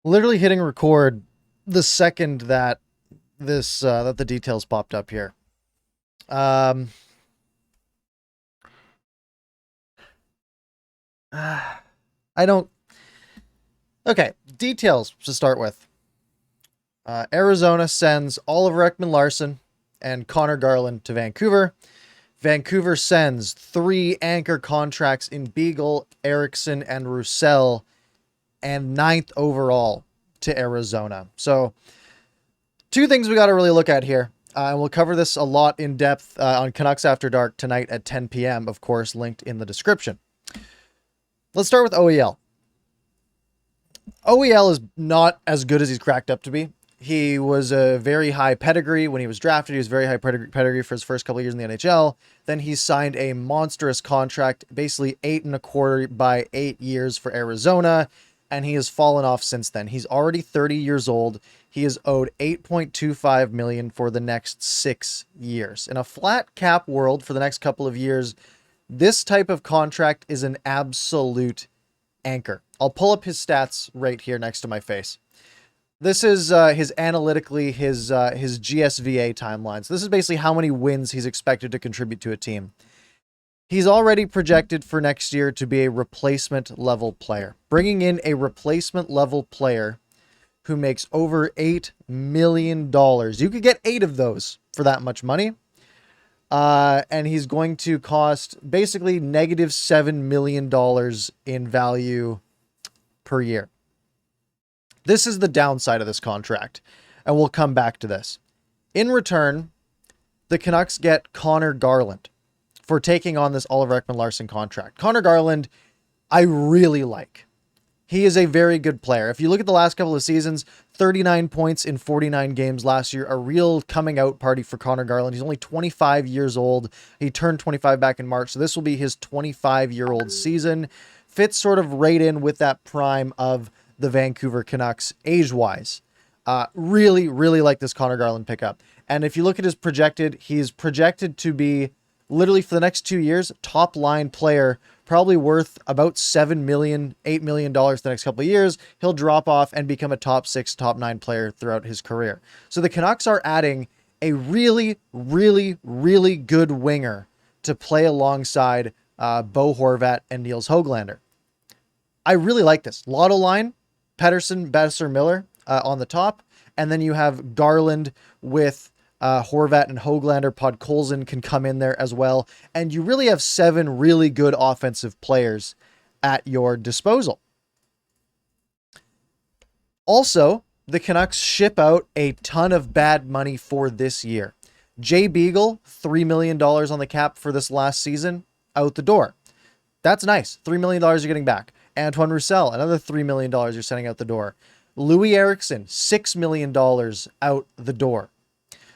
Literally hitting record the second that that the details popped up here. Um, I don't. Okay, details to start with. Arizona sends Oliver Ekman-Larsson and Conor Garland to Vancouver. Vancouver sends three anchor contracts in Beagle, Eriksson, and Roussel, and ninth overall to Arizona. So, two things we got to really look at here. And we'll cover this a lot in depth on Canucks After Dark tonight at 10 p.m., of course, linked in the description. Let's start with OEL. OEL is not as good as he's cracked up to be. He was a very high pedigree when he was drafted. He was very high pedigree for his first couple of years in the NHL. Then he signed a monstrous contract, basically 8.25 by 8 years for Arizona, and he has fallen off since then. He's already 30 years old. He is owed $8.25 million for the next 6 years. In a flat cap world for the next couple of years, this type of contract is an absolute anchor. I'll pull up his stats right here next to my face. This is his GSVA timeline. So this is basically how many wins he's expected to contribute to a team. He's already projected for next year to be a replacement level player. Bringing in a replacement level player who makes over $8 million. You could get 8 of those for that much money. And he's going to cost basically negative $7 million in value per year. This is the downside of this contract, and we'll come back to this. In return, the Canucks get Conor Garland for taking on this Oliver Ekman-Larsson contract. Conor Garland, I really like. He is a very good player. If you look at the last couple of seasons, 39 points in 49 games last year, a real coming out party for Conor Garland. He's only 25 years old. He turned 25 back in March, so this will be his 25-year-old season. Fits sort of right in with that prime of the Vancouver Canucks age-wise. Really, really like this Conor Garland pickup. And if you look at his projected, he's projected to be literally for the next 2 years, top line player, probably worth about $7 million, $8 million the next couple of years. He'll drop off and become a top 6, top 9 player throughout his career. So the Canucks are adding a really, really, really good winger to play alongside Bo Horvat and Niels Höglander. I really like this. Lotto line, Pettersson, Besser, Miller on the top. And then you have Garland with Horvat and Höglander. Podkolzin can come in there as well. And you really have 7 really good offensive players at your disposal. Also, the Canucks ship out a ton of bad money for this year. Jay Beagle, $3 million on the cap for this last season, out the door. That's nice. $3 million you're getting back. Antoine Roussel, another $3 million you're sending out the door. Loui Eriksson, $6 million out the door.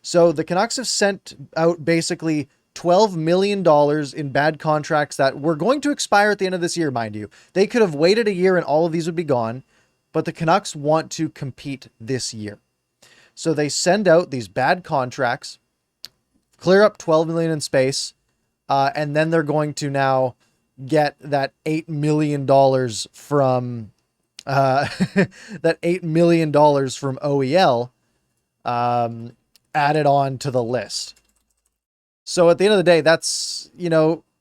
So the Canucks have sent out basically $12 million in bad contracts that were going to expire at the end of this year, mind you. They could have waited a year and all of these would be gone, but the Canucks want to compete this year. So they send out these bad contracts, clear up $12 million in space, and then they're going to now get that $8 million from that $8 million from OEL added on to the list. So at the end of the day, that's,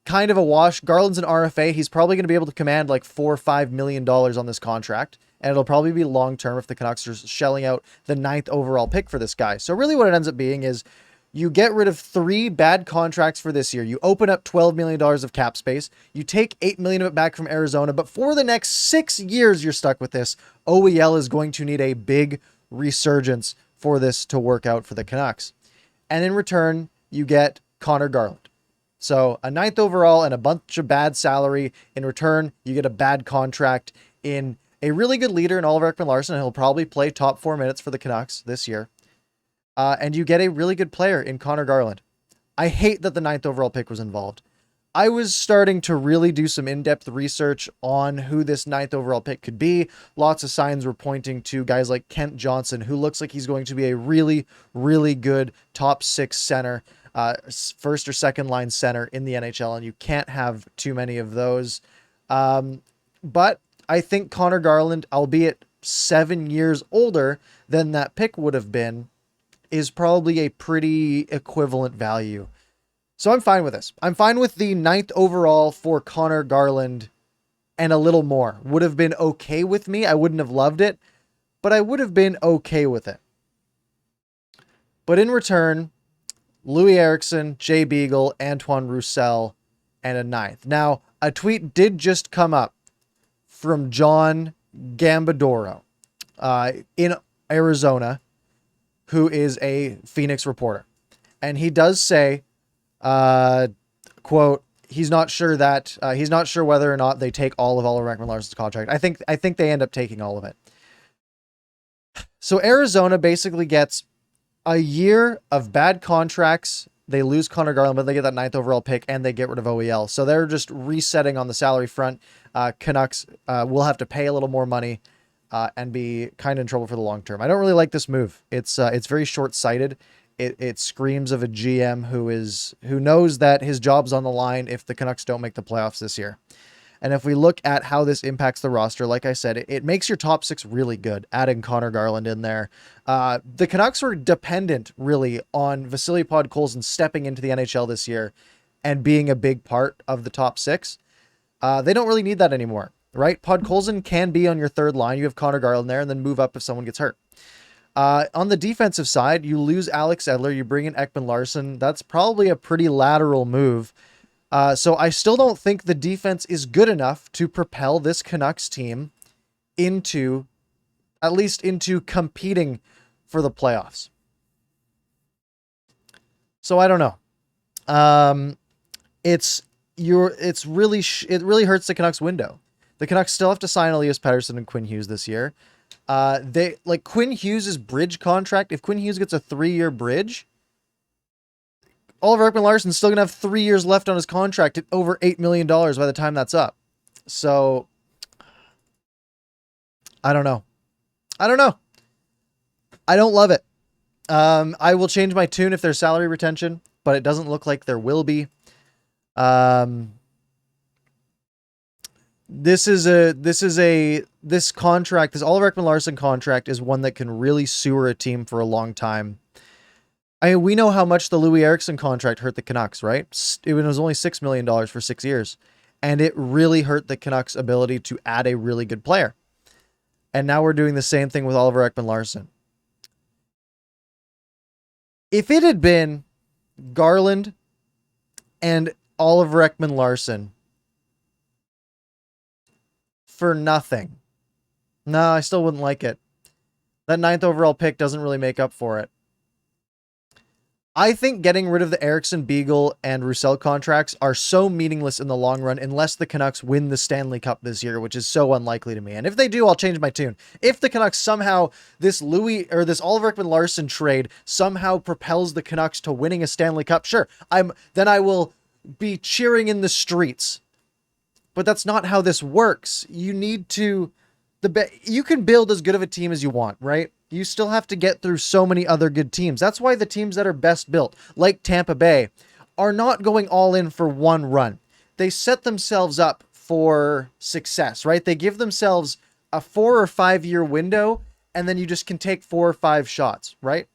kind of a wash. Garland's an RFA. He's probably going to be able to command like $4 or $5 million on this contract, and it'll probably be long term if the Canucks are shelling out the 9th overall pick for this guy. So really what it ends up being is you get rid of 3 bad contracts for this year. You open up $12 million of cap space. You take $8 million of it back from Arizona. But for the next 6 years, you're stuck with this. OEL is going to need a big resurgence for this to work out for the Canucks. And in return, you get Conor Garland. So a 9th overall and a bunch of bad salary. In return, you get a bad contract in a really good leader in Oliver Ekman-Larsson. He'll probably play top 4 minutes for the Canucks this year. And you get a really good player in Conor Garland. I hate that the 9th overall pick was involved. I was starting to really do some in-depth research on who this 9th overall pick could be. Lots of signs were pointing to guys like Kent Johnson, who looks like he's going to be a really, really good top 6 center, first or second line center in the NHL, and you can't have too many of those. But I think Conor Garland, albeit 7 years older than that pick would have been, is probably a pretty equivalent value. So I'm fine with this. I'm fine with the 9th overall for Conor Garland and a little more. Would have been okay with me. I wouldn't have loved it, but I would have been okay with it. But in return, Loui Eriksson, Jay Beagle, Antoine Roussel, and a 9th. Now, a tweet did just come up from John Gambadoro in Arizona, who is a Phoenix reporter. And he does say, quote, he's not sure whether or not they take all of Oliver Ekman-Larsson's contract. I think they end up taking all of it. So Arizona basically gets a year of bad contracts. They lose Conor Garland, but they get that 9th overall pick and they get rid of OEL. So they're just resetting on the salary front. Canucks will have to pay a little more money and be kind of in trouble for the long term. I don't really like this move. It's very short-sighted. It screams of a GM who knows that his job's on the line if the Canucks don't make the playoffs this year. And if we look at how this impacts the roster, like I said, it makes your top 6 really good, adding Conor Garland in there. The Canucks were dependent, really, on Vasily Podkolzin stepping into the NHL this year and being a big part of the top 6. They don't really need that anymore, right? Podkolzin can be on your third line. You have Conor Garland there and then move up if someone gets hurt. On the defensive side, you lose Alex Edler, you bring in Ekman-Larsson. That's probably a pretty lateral move. So I still don't think the defense is good enough to propel this Canucks team into competing for the playoffs. So I don't know. It really hurts the Canucks window. The Canucks still have to sign Elias Pettersson and Quinn Hughes this year. Quinn Hughes' bridge contract. If Quinn Hughes gets a 3-year bridge, Oliver Ekman-Larsson's still going to have 3 years left on his contract at over $8 million by the time that's up. So, I don't know. I don't love it. I will change my tune if there's salary retention, but it doesn't look like there will be. This contract, this Oliver Ekman-Larsson contract is one that can really sewer a team for a long time. I mean, we know how much the Loui Eriksson contract hurt the Canucks, right? It was only $6 million for 6 years, and it really hurt the Canucks' ability to add a really good player. And now we're doing the same thing with Oliver Ekman-Larsson. If it had been Garland and Oliver Ekman-Larsson for nothing, no, I still wouldn't like it. That 9th overall pick doesn't really make up for it. I think getting rid of the Eriksson, Beagle, and Roussel contracts are so meaningless in the long run unless the Canucks win the Stanley Cup this year, which is so unlikely to me. And if they do, I'll change my tune. If the Canucks somehow, this Oliver Ekman-Larsson trade somehow propels the Canucks to winning a Stanley Cup, sure, then I will be cheering in the streets. But that's not how this works. You can build as good of a team as you want, right? You still have to get through so many other good teams. That's why the teams that are best built, like Tampa Bay, are not going all in for one run. They set themselves up for success, right? They give themselves a 4 or 5 year window, and then you just can take 4 or 5 shots, right?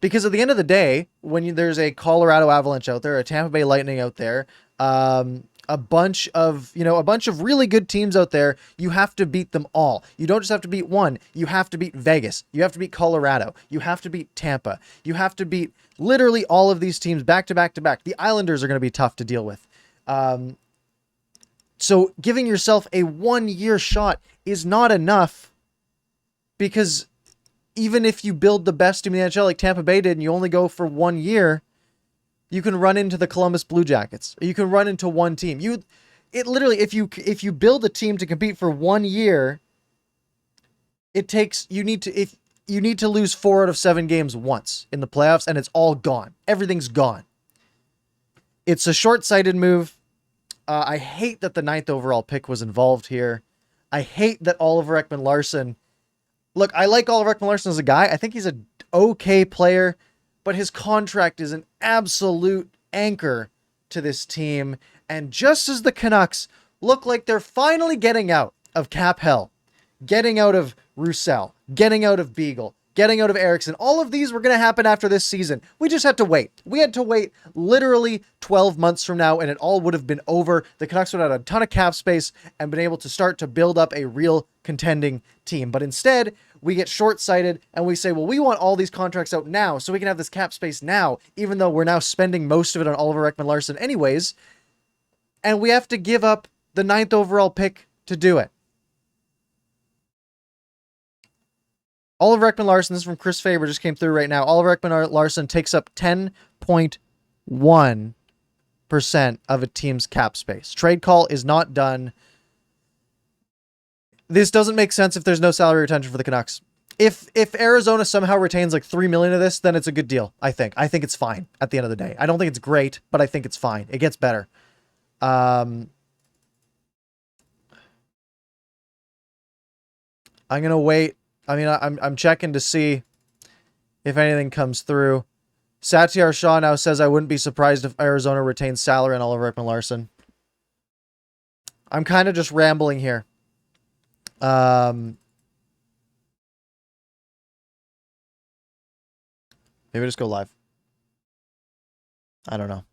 Because at the end of the day, when there's a Colorado Avalanche out there, a Tampa Bay Lightning out there, a bunch of really good teams out there, you have to beat them all. You don't just have to beat one. You have to beat Vegas. You have to beat Colorado. You have to beat Tampa. You have to beat literally all of these teams back to back to back. The Islanders are going to be tough to deal with. So giving yourself a 1-year shot is not enough, because even if you build the best team in the NHL like Tampa Bay did and you only go for 1 year, you can run into the Columbus Blue Jackets. You can run into one team. If you build a team to compete for 1 year, you need to lose 4 out of 7 games once in the playoffs, and it's all gone. Everything's gone. It's a short-sighted move. I hate that the 9th overall pick was involved here. I hate that Oliver Ekman-Larsson. Look, I like Oliver Ekman-Larsson as a guy. I think he's an okay player, but his contract is an absolute anchor to this team. And just as the Canucks look like they're finally getting out of cap hell, getting out of Roussel, getting out of Beagle, getting out of Eriksson. All of these were going to happen after this season. We just had to wait. We had to wait literally 12 months from now, and it all would have been over. The Canucks would have had a ton of cap space and been able to start to build up a real contending team. But instead, we get short-sighted and we say, well, we want all these contracts out now so we can have this cap space now, even though we're now spending most of it on Oliver Ekman-Larsson anyways. And we have to give up the 9th overall pick to do it. Oliver Ekman-Larsson, this is from Chris Faber, just came through right now. Oliver Ekman-Larsson takes up 10.1% of a team's cap space. Trade call is not done. This doesn't make sense if there's no salary retention for the Canucks. If Arizona somehow retains like $3 million of this, then it's a good deal, I think. I think it's fine at the end of the day. I don't think it's great, but I think it's fine. It gets better. I'm going to wait. I mean, I'm checking to see if anything comes through. Satyar Shah now says, I wouldn't be surprised if Arizona retains salary on Oliver Ekman-Larsson. I'm kind of just rambling here. Maybe just go live. I don't know.